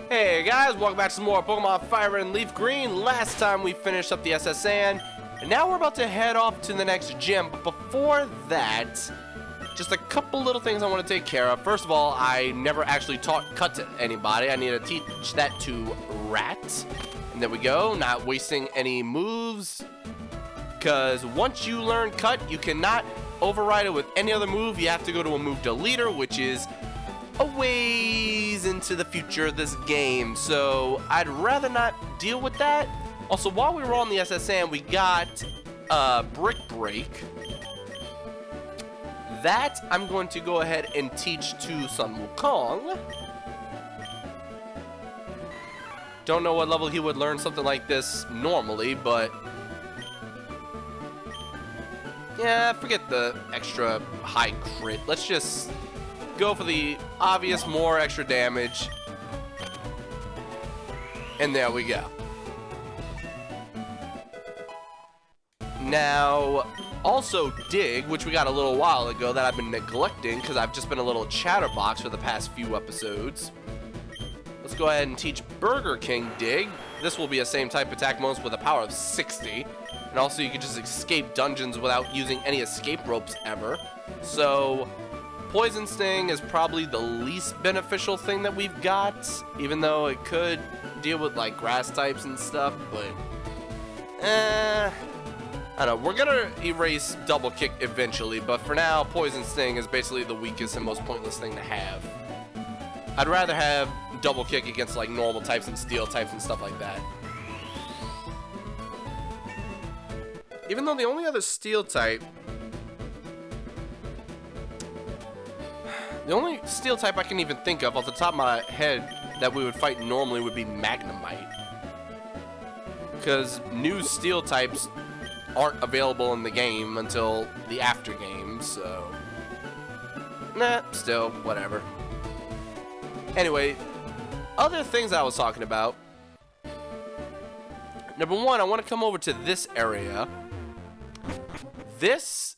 Hey guys, welcome back to some more Pokemon Fire and Leaf Green. Last time we finished up the SSN, and now we're about to head off to the next gym. But before that, just a couple little things I want to take care of. First of all, I never actually taught Cut to anybody. I need to teach that to Rat. And there we go, not wasting any moves. Because once you learn Cut, you cannot override it with any other move. You have to go to a move deleter, which is a ways into the future of this game, so I'd rather not deal with that. Also, while we were on the SSN, we got Brick Break. That I'm going to go ahead and teach to Sun Wukong. Don't know what level he would learn something like this normally, but yeah, forget the extra high crit. Let's just go for the obvious more extra damage. And there we go. Now, also Dig, which we got a little while ago that I've been neglecting because I've just been a little chatterbox for the past few episodes. Let's go ahead and teach Burger King Dig. This will be a same type attack bonus with a power of 60. And also you can just escape dungeons without using any escape ropes ever. So Poison Sting is probably the least beneficial thing that we've got, even though it could deal with like grass types and stuff, but I don't know. We're gonna erase Double Kick eventually, but for now, Poison Sting is basically the weakest and most pointless thing to have. I'd rather have Double Kick against like normal types and steel types and stuff like that. Even though the only other steel type, the only steel type I can even think of off the top of my head that we would fight normally would be Magnemite. Because new steel types aren't available in the game until the after game, so nah, still, whatever. Anyway, other things I was talking about. Number one, I want to come over to this area. This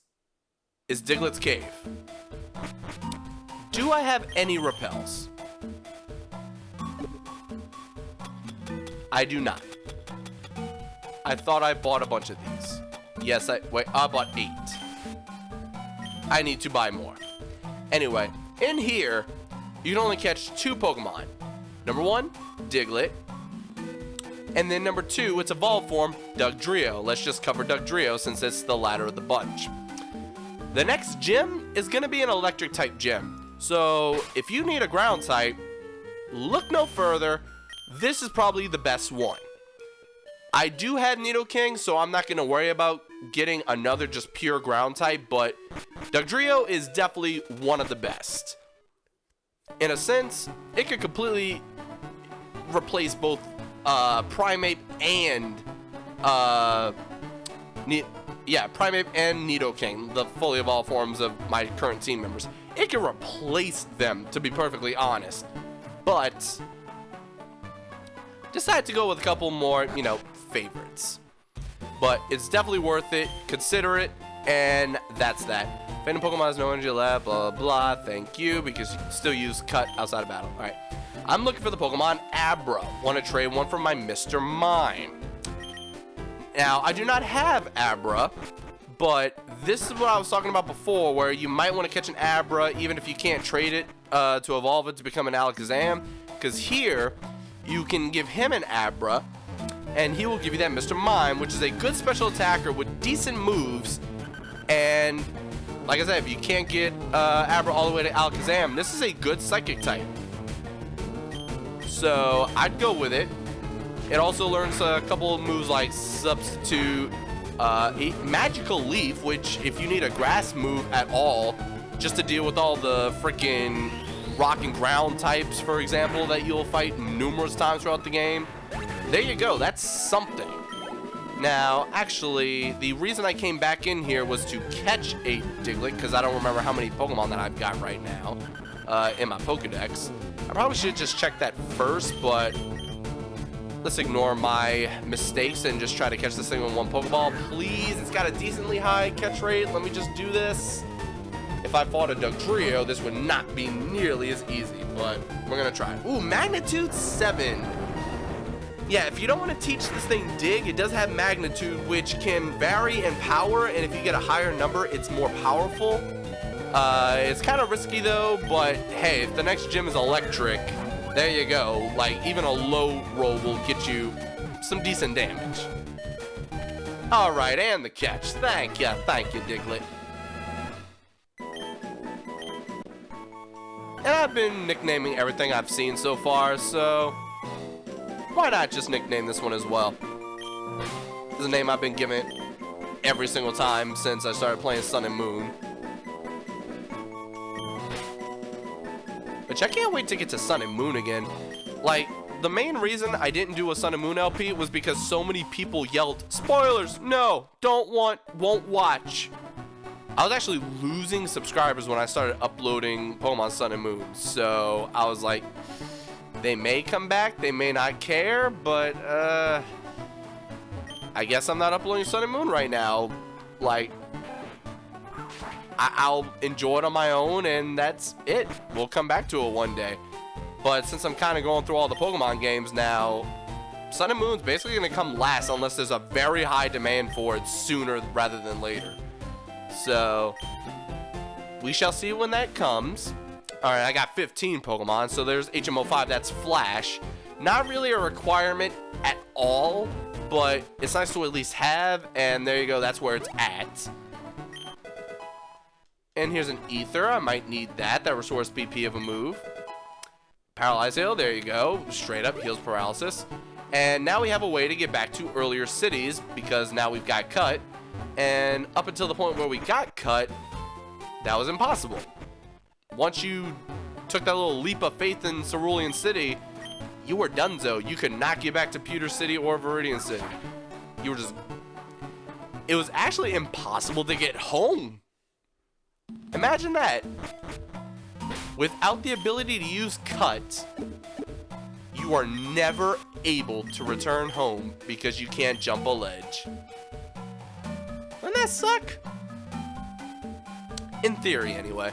is Diglett's Cave. Do I have any repels? I do not. I thought I bought a bunch of these. Yes, I bought 8. I need to buy more. Anyway, in here, you can only catch 2 Pokemon. Number 1, Diglett. And then number 2, its evolved form, Dugtrio. Let's just cover Dugtrio since it's the latter of the bunch. The next gym is going to be an electric type gym. So, if you need a ground type, look no further. This is probably the best one. I do have Nidoking, so I'm not going to worry about getting another just pure ground type, but Dugtrio is definitely one of the best. In a sense, it could completely replace both Primeape and Primeape and Nidoking, the fully evolved forms of my current team members. It can replace them, to be perfectly honest. But decided to go with a couple more, favorites. But it's definitely worth it. Consider it, and that's that. Phantom Pokemon has no energy left, blah, blah, blah. Thank you, because you can still use Cut outside of battle. Alright. I'm looking for the Pokemon Abra. Want to trade one for my Mr. Mime. Now, I do not have Abra, but this is what I was talking about before, where you might want to catch an Abra, even if you can't trade it to evolve it to become an Alakazam. Because here, you can give him an Abra, and he will give you that Mr. Mime, which is a good special attacker with decent moves. And like I said, if you can't get Abra all the way to Alakazam, this is a good Psychic type. So I'd go with it. It also learns a couple of moves like Substitute, Magical Leaf, which if you need a grass move at all, just to deal with all the freaking rock and ground types, for example, that you'll fight numerous times throughout the game. There you go, that's something. Now, actually, the reason I came back in here was to catch a Diglett, because I don't remember how many Pokemon that I've got right now in my Pokedex. I probably should just check that first, but let's ignore my mistakes and just try to catch this thing with one Pokeball. Please, it's got a decently high catch rate. Let me just do this. If if I fought a Dugtrio, this would not be nearly as easy, but we're gonna try. Ooh, magnitude 7. Yeah, if you don't want to teach this thing dig, it does have magnitude, which can vary in power, and if you get a higher number, it's more powerful. It's kind of risky though, but hey, if the next gym is electric, there you go. Like, even a low roll will get you some decent damage. All right, and the catch. Thank you, Diglett. And I've been nicknaming everything I've seen so far, so why not just nickname this one as well? This is a name I've been giving every single time since I started playing Sun and Moon. Which I can't wait to get to Sun and Moon again. Like, the main reason I didn't do a Sun and Moon LP was because so many people yelled, spoilers, no, won't watch. I was actually losing subscribers when I started uploading Pokemon Sun and Moon. So I was like, they may come back, they may not care, but I guess I'm not uploading Sun and Moon right now. Like, I'll enjoy it on my own, and that's it. We'll come back to it one day. But since I'm kind of going through all the Pokemon games now, Sun and Moon's basically going to come last unless there's a very high demand for it sooner rather than later. So, we shall see when that comes. Alright, I got 15 Pokemon, so there's HMO5, that's Flash. Not really a requirement at all, but it's nice to at least have, and there you go, that's where it's at. And here's an Ether, I might need that. That restores PP of a move. Paralyze Hail, there you go. Straight up heals paralysis. And now we have a way to get back to earlier cities, because now we've got cut. And up until the point where we got cut, that was impossible. Once you took that little leap of faith in Cerulean City, you were donezo. You could not get back to Pewter City or Viridian City. You were just... It was actually impossible to get home. Imagine that. Without the ability to use cut, you are never able to return home because you can't jump a ledge. Doesn't that suck? In theory, anyway.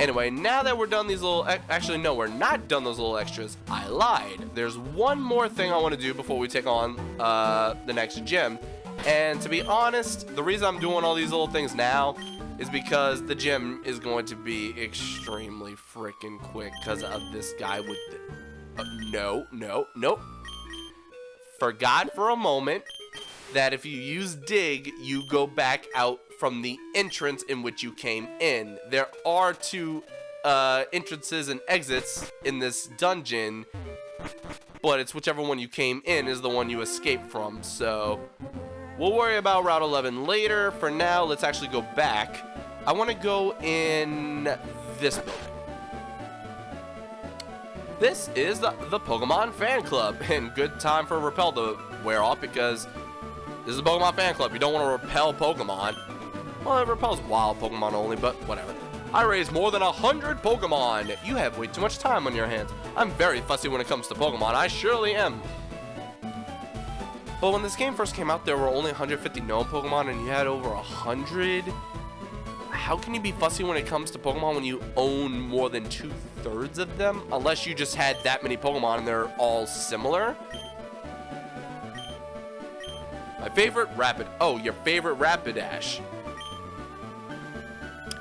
Anyway, now that we're done these little... Actually, no, we're not done those little extras. I lied. There's one more thing I want to do before we take on the next gym. And to be honest, the reason I'm doing all these little things now is because the gym is going to be extremely freaking quick because of this guy with the... No. Forgot for a moment that if you use dig, you go back out from the entrance in which you came in. There are two entrances and exits in this dungeon, but it's whichever one you came in is the one you escaped from. So we'll worry about Route 11 later. For now, let's actually go back. I want to go in this building. This is the Pokemon Fan Club, and good time for Repel to wear off because this is a Pokemon Fan Club. You don't want to repel Pokemon. Well, it repels wild Pokemon only, but whatever. I raised more than 100 Pokemon. You have way too much time on your hands. I'm very fussy when it comes to Pokemon. I surely am. But when this game first came out, there were only 150 known Pokemon, and you had over 100. How can you be fussy when it comes to Pokemon when you own more than 2/3 of them? Unless you just had that many Pokemon and they're all similar. My favorite your favorite Rapidash.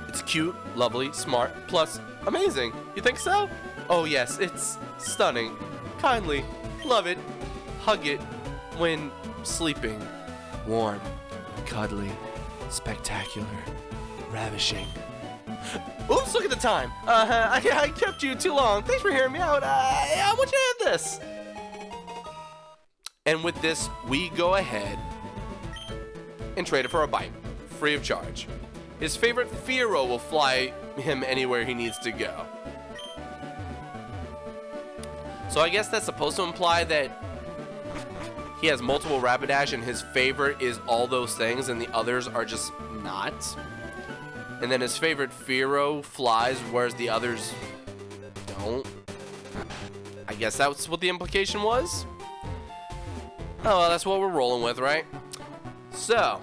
It's cute, lovely, smart, plus amazing. You think so? Oh yes, it's stunning. Kindly, love it, hug it when sleeping. Warm, cuddly, spectacular, ravishing. Oops, look at the time. I kept you too long. Thanks for hearing me out. I want you to have this. And with this, we go ahead and trade it for a bite, free of charge. His favorite Fearow will fly him anywhere he needs to go. So I guess that's supposed to imply that he has multiple Rapidash and his favorite is all those things and the others are just not. And then his favorite Fearow flies whereas the others don't. I guess that's what the implication was. Oh, well, that's what we're rolling with, right? So,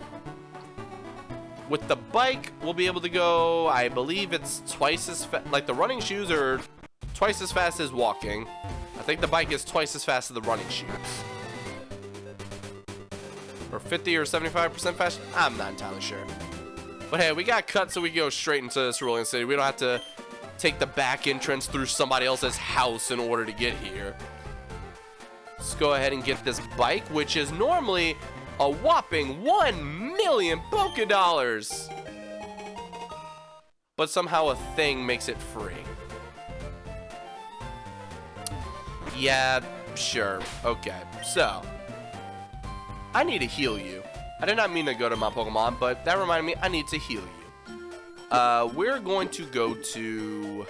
With the bike, we'll be able to go, I believe it's twice as fast. Like, the running shoes are twice as fast as walking. I think the bike is twice as fast as the running shoes. Or 50 or 75% faster? I'm not entirely sure. But hey, we got cut so we go straight into Cerulean City. We don't have to take the back entrance through somebody else's house in order to get here. Let's go ahead and get this bike, which is normally a whopping 1 million Poké Dollars. But somehow a thing makes it free. Yeah, sure. Okay, so I need to heal you. I did not mean to go to my Pokemon, but that reminded me I need to heal you. We're going to go to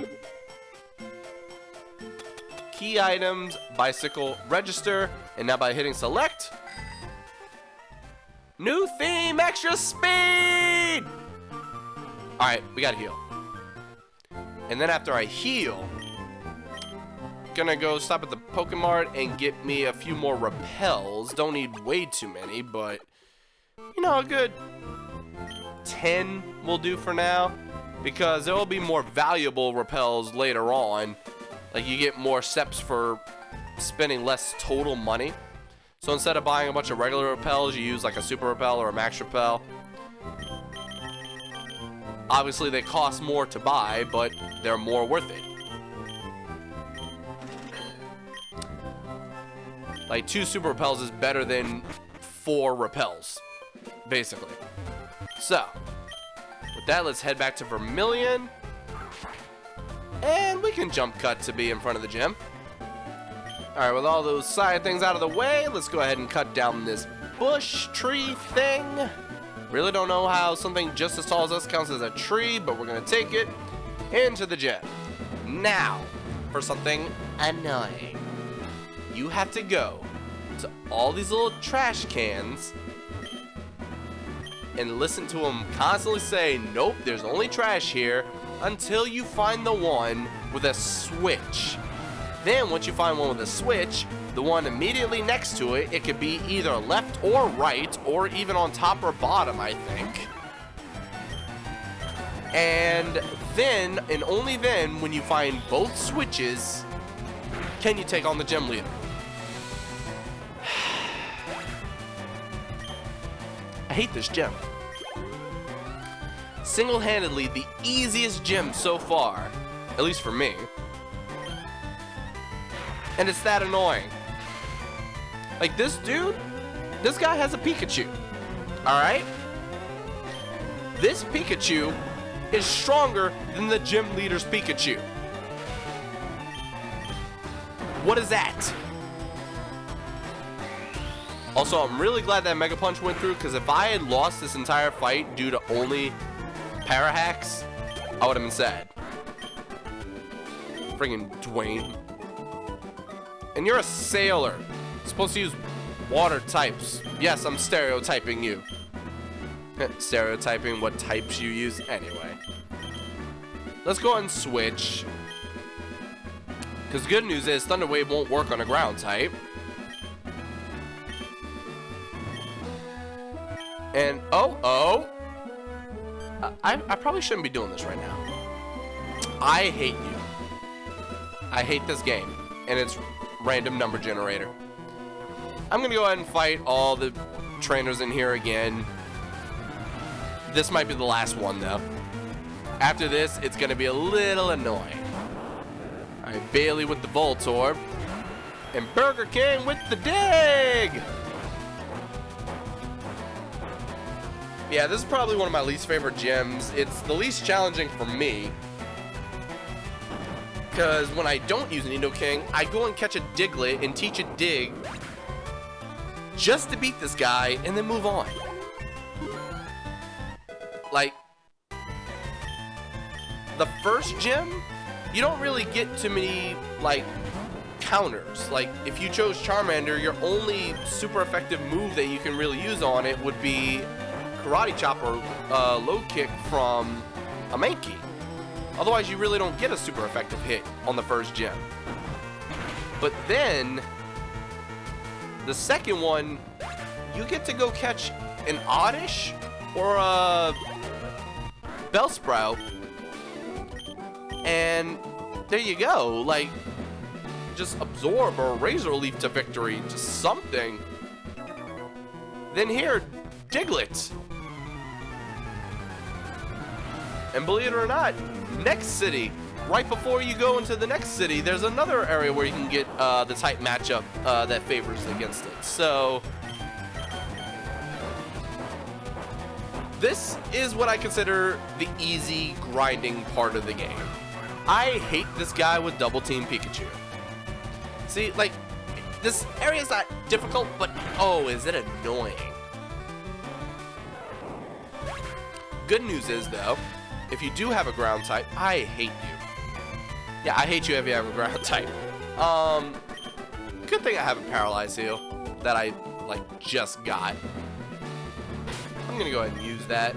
Key Items, Bicycle, Register, and now by hitting Select, new theme, extra speed! Alright, we gotta heal. And then after I heal, gonna go stop at the Pokemart and get me a few more repels. Don't need way too many, but you know, a good 10 will do for now, because there will be more valuable repels later on. Like, you get more steps for spending less total money. So instead of buying a bunch of regular repels, you use like a super repel or a max repel. Obviously they cost more to buy, but they're more worth it. Like, 2 super repels is better than 4 repels, basically. So, with that, let's head back to Vermilion. And we can jump cut to be in front of the gym. Alright, with all those side things out of the way, let's go ahead and cut down this bush tree thing. Really don't know how something just as tall as us counts as a tree, but we're going to take it into the gym. Now, for something annoying. You have to go to all these little trash cans and listen to them constantly say, nope, there's only trash here, until you find the one with a switch. Then once you find one with a switch, the one immediately next to it, it could be either left or right, or even on top or bottom, I think. And then, and only then, when you find both switches, can you take on the gym leader. I hate this gym. Single-handedly, the easiest gym so far, at least for me. And it's that annoying. Like, this dude, this guy has a Pikachu. Alright? This Pikachu is stronger than the gym leader's Pikachu. What is that? Also, I'm really glad that Mega Punch went through, because if I had lost this entire fight due to only Parahacks, I would have been sad. Friggin' Dwayne. And you're a sailor. You're supposed to use water types. Yes, I'm stereotyping you. Stereotyping what types you use. Anyway. Let's go ahead and switch. Because the good news is Thunder Wave won't work on a ground type. And, I probably shouldn't be doing this right now. I hate you. I hate this game and its random number generator. I'm gonna go ahead and fight all the trainers in here again. This might be the last one though. After this, it's gonna be a little annoying. Alright, Bailey with the Voltorb. And Burger King with the Dig! Yeah, this is probably one of my least favorite gyms. It's the least challenging for me. Because when I don't use Nidoking, I go and catch a Diglett and teach it Dig. Just to beat this guy and then move on. Like, the first gym, you don't really get too many, like, counters. Like, if you chose Charmander, your only super effective move that you can really use on it would be Karate Chop or Low Kick from a Mankey. Otherwise, you really don't get a super effective hit on the first gym. But then, the second one, you get to go catch an Oddish or a Bellsprout, and there you go. Like, just absorb or Razor Leaf to victory, just something. Then here, Diglett. And believe it or not, next city, right before you go into the next city, there's another area where you can get the type matchup that favors against it. So this is what I consider the easy grinding part of the game. I hate this guy with Double Team Pikachu. See, like, this area's not difficult, but oh, is it annoying. Good news is, though, if you do have a ground type, I hate you. Yeah, I hate you if you have a ground type. Good thing I have a Paralyze Heal that I, like, just got. I'm gonna go ahead and use that.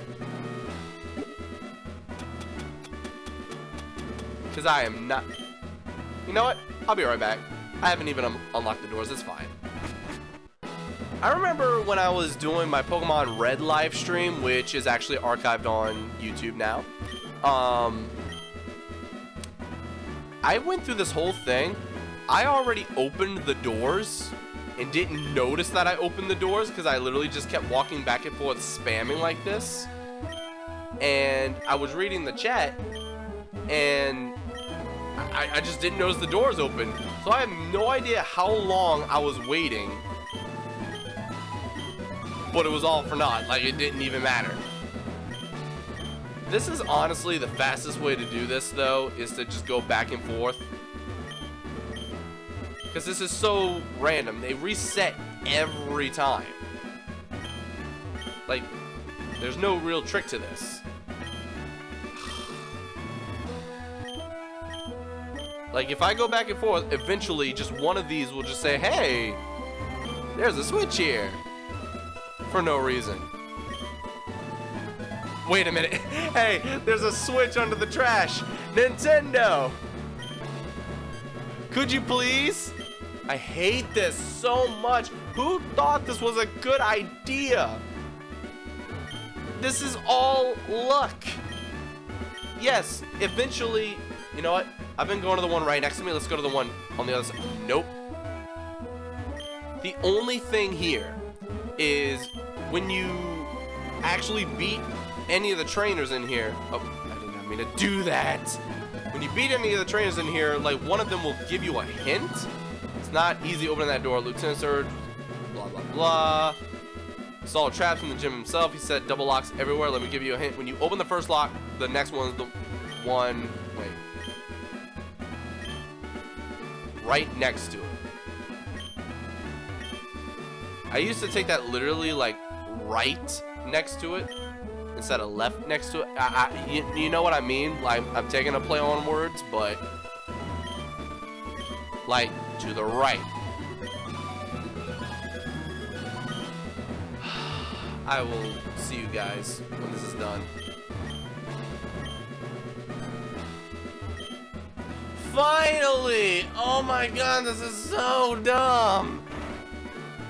Because I am not... You know what? I'll be right back. I haven't even unlocked the doors. It's fine. I remember when I was doing my Pokemon Red live stream, which is actually archived on YouTube now. I went through this whole thing. I already opened the doors and didn't notice that I opened the doors because I literally just kept walking back and forth spamming like this. And I was reading the chat and I just didn't notice the doors open. So I have no idea how long I was waiting. But it was all for naught. Like, it didn't even matter. This is honestly the fastest way to do this, though, is to just go back and forth. Because this is so random. They reset every time. Like, there's no real trick to this. Like, if I go back and forth, eventually just one of these will just say, hey, there's a switch here. For no reason. Wait a minute. Hey, there's a switch under the trash. Nintendo. Could you please? I hate this so much. Who thought this was a good idea? This is all luck. Yes, eventually, you know what? I've been going to the one right next to me. Let's go to the one on the other side. Nope. The only thing here is when you actually beat any of the trainers in here. Oh, I did not mean to do that. When you beat any of the trainers in here, like, one of them will give you a hint. It's not easy opening that door. Lieutenant Surge, blah, blah, blah. Saw traps from the gym himself. He said double locks everywhere. Let me give you a hint. When you open the first lock, the next one is the one, wait, right next to it. I used to take that literally, like, right next to it instead of left next to it. You know what I mean? Like, I'm taking a play on words, but like, to the right. I will see you guys when this is done. Finally! Oh my god, this is so dumb.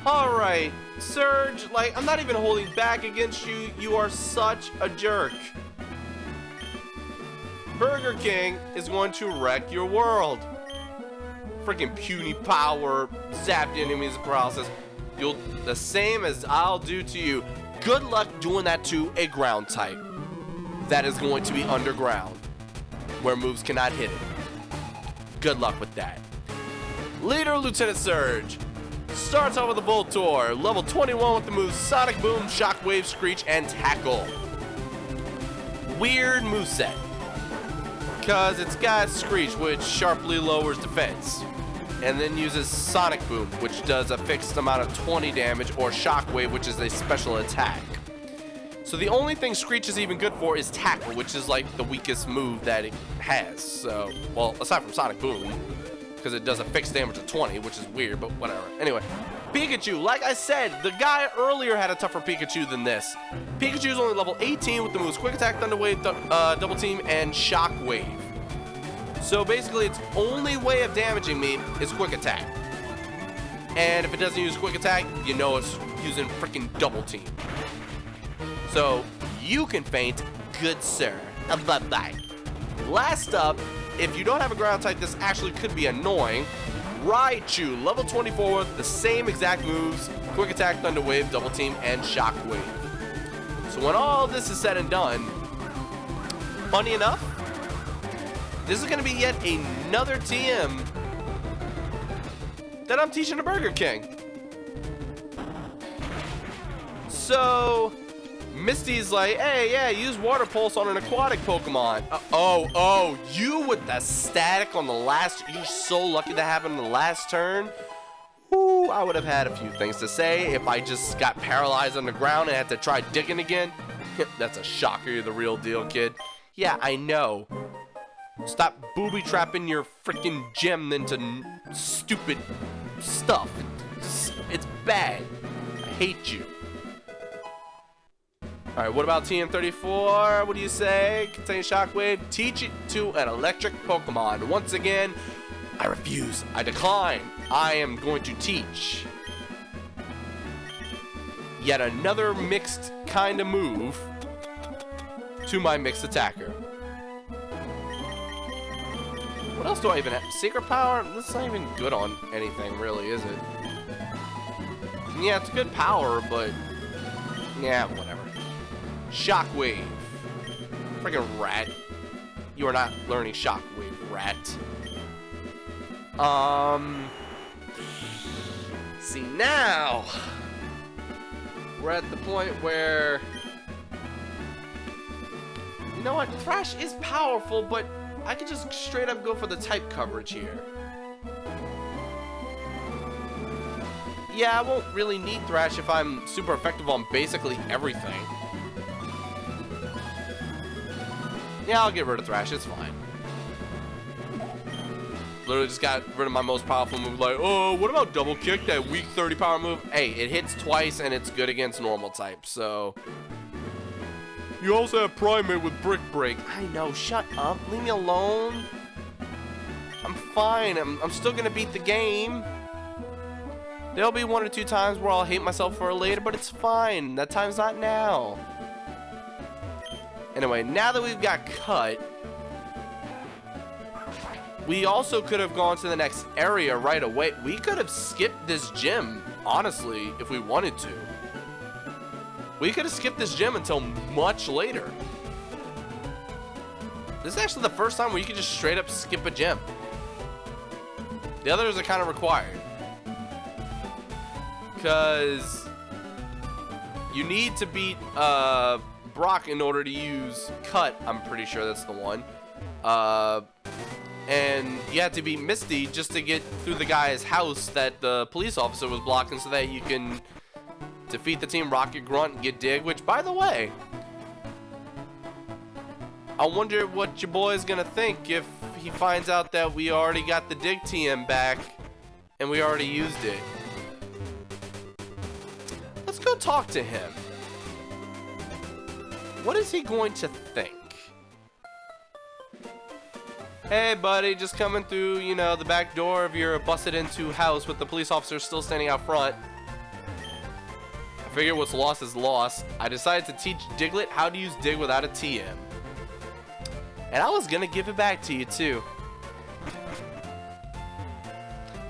Alright, Surge, like, I'm not even holding back against you. You are such a jerk. Burger King is going to wreck your world. Freaking puny power, zapped enemies paralysis. You'll, the same as I'll do to you. Good luck doing that to a ground type. That is going to be underground, where moves cannot hit it. Good luck with that. Leader Lieutenant Surge starts off with the Voltor, level 21 with the moves Sonic Boom, Shockwave, Screech, and Tackle. Weird moveset, because it's got Screech, which sharply lowers defense, and then uses Sonic Boom, which does a fixed amount of 20 damage, or Shockwave, which is a special attack. So the only thing Screech is even good for is Tackle, which is like the weakest move that it has. So, well, aside from Sonic Boom, because it does a fixed damage of 20, which is weird, but whatever. Anyway, Pikachu, like I said, the guy earlier had a tougher Pikachu than this. Pikachu is only level 18 with the moves Quick Attack, Thunder Wave, Double Team, and Shockwave. So basically, its only way of damaging me is Quick Attack. And if it doesn't use Quick Attack, you know it's using freaking Double Team. So you can faint, good sir. Bye-bye. Last up, if you don't have a ground type, this actually could be annoying. Raichu, level 24 with the same exact moves, Quick Attack, Thunder Wave, Double Team, and Shock Wave. So when all this is said and done, funny enough, this is going to be yet another TM that I'm teaching to Burger King. So Misty's like, hey, yeah, use Water Pulse on an aquatic Pokemon. Oh, you with the static on the last, you're so lucky that happened in the last turn. Ooh, I would have had a few things to say if I just got paralyzed on the ground and had to try digging again. That's a shocker, you're the real deal, kid. Yeah, I know. Stop booby-trapping your freaking gem into stupid stuff. It's bad. I hate you. Alright, what about TM34? What do you say? Contain Shockwave. Teach it to an electric Pokemon. Once again, I refuse. I decline. I am going to teach yet another mixed kind of move to my mixed attacker. What else do I even have? Secret Power? This is not even good on anything, really, is it? Yeah, it's good power, but yeah, whatever. Shockwave. Freaking rat. You are not learning Shockwave, rat. See, now we're at the point where, you know what, Thrash is powerful, but I could just straight up go for the type coverage here. Yeah, I won't really need Thrash if I'm super effective on basically everything. Yeah, I'll get rid of Thrash, it's fine. Literally just got rid of my most powerful move, like, oh, what about Double Kick, that weak 30 power move? Hey, it hits twice and it's good against normal types, so. You also have Primate with Brick Break. I know, shut up, leave me alone. I'm fine, I'm still gonna beat the game. There'll be 1 or 2 times where I'll hate myself for it later, but it's fine, that time's not now. Anyway, now that we've got cut, we also could have gone to the next area right away. We could have skipped this gym, honestly, if we wanted to. We could have skipped this gym until much later. This is actually the first time where you can just straight up skip a gym. The others are kind of required. Because you need to beat Brock in order to use Cut. I'm pretty sure that's the one. And you have to beat Misty just to get through the guy's house that the police officer was blocking so that you can defeat the Team Rocket Grunt and get Dig, which, by the way, I wonder what your boy is gonna think if he finds out that we already got the Dig TM back and we already used it. Let's go talk to him. What is he going to think? Hey buddy, just coming through, you know, the back door of your busted into house with the police officer still standing out front. I figure what's lost is lost. I decided to teach Diglett how to use Dig without a TM. And I was gonna give it back to you too.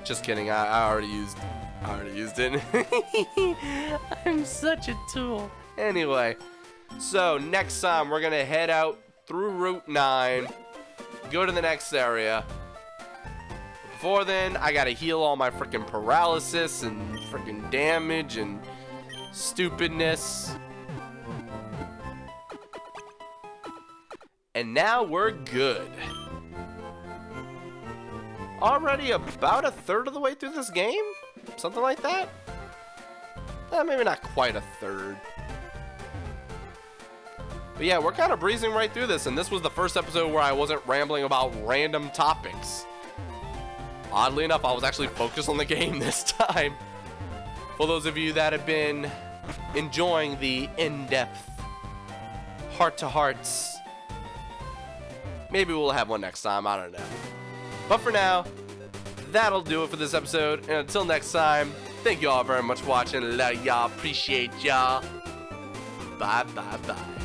Just kidding, I already used it. I'm such a tool. Anyway, so next time we're gonna head out through Route 9. Go to the next area. Before then, I gotta heal all my freaking paralysis and freaking damage and stupidness. And now we're good. Already about a third of the way through this game? Something like that? Maybe not quite a third. But yeah, we're kind of breezing right through this, and this was the first episode where I wasn't rambling about random topics. Oddly enough, I was actually focused on the game this time. For those of you that have been enjoying the in-depth, heart-to-hearts, maybe we'll have one next time, I don't know. But for now, that'll do it for this episode, and until next time, thank you all very much for watching. Love y'all, appreciate y'all. Bye, bye, bye.